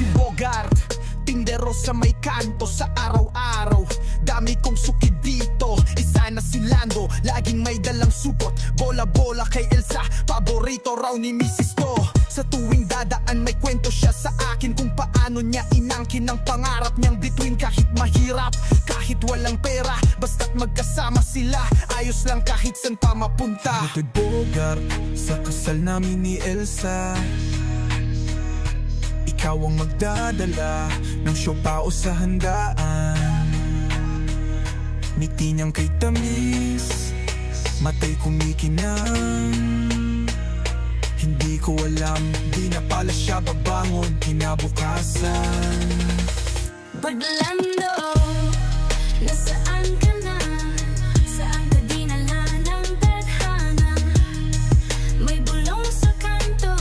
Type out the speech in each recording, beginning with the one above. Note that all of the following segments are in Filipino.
Si Bogart, tindero sa may kanto sa araw-araw. Dami kong suki dito, isa na si Lando, laging may dalang supot. Bola-bola kay Elsa, paborito raw ni Mrs. To. Sa tuwing dadaan may kwento siya sa akin kung paano niya inangkin ang pangarap niyang bituin. Kahit mahirap, kahit walang pera, basta't magkasama sila, ayos lang kahit san pa mapunta. Ito'y Bogart, sa kasal namin ni Elsa. Ikaw ang magdadala ng siopaw sa handaan. Ngiti niyang kay tamis, matay kumikinang. Hindi ko alam, di na pala siya babangon kinabukasan. Paglando, nasaan ka na? Saan ka dinala ng tadhana? May bulong sa kanto,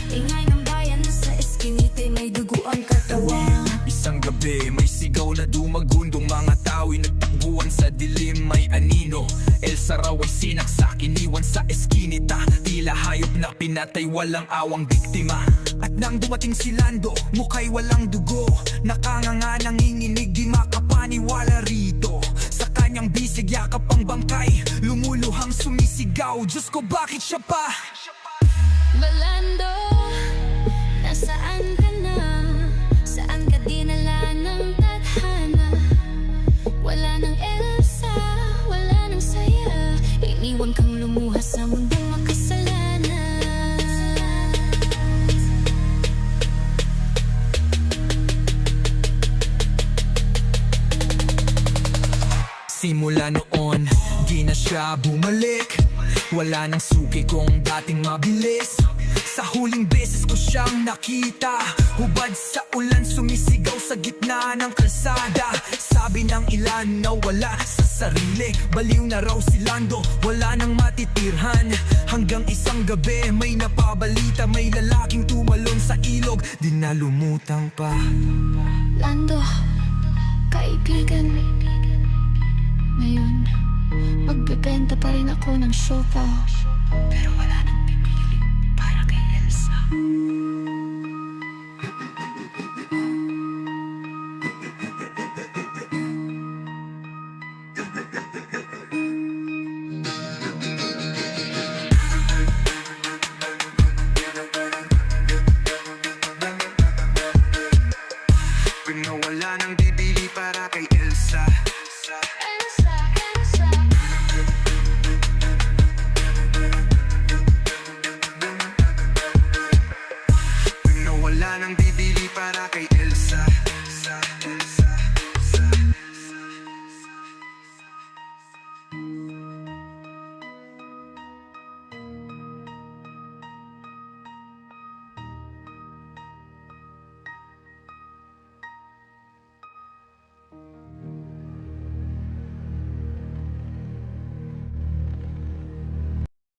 ingay ng bayan sa eskinite, may dugo ang katawan. Isang gabi, may sigaw na dumagundong, mga tao'y nagtakbuhan sa dilim, may anino. Elsa raw ay sinaksak, iniwan sa eskinita, tila hayop na pinatay, walang awang biktima. At nang dumating si Lando, mukha'y walang dugo, nakanganga nanginginig, di makapaniwala rito. Sa kanyang bisig, yakap ang bangkay, lumuluhang sumisigaw, Diyos ko bakit siya pa? Balando, nasaan ka na? Saan ka dinala ng tadhana? Wala nang Elsa, wala nang saya, iniwan kang lumuha sa mundong makasalanan. Simula noon, di na siya bumalik, wala nang suki kong dating mabilis. Sa huling beses ko siyang nakita, hubad sa ulan, sumisigaw sa gitna ng kalsada. Sabi ng ilan na wala sa sarili, baliw na raw si Lando, wala nang matitirhan. Hanggang isang gabi, may napabalita, may lalaking tumalon sa ilog, di na lumutang pa. Lando, kaibigan, ngayon, magbebenta pa rin ako ng siopaw, pero wala nang bibili para kay Elsa. Pinawala ng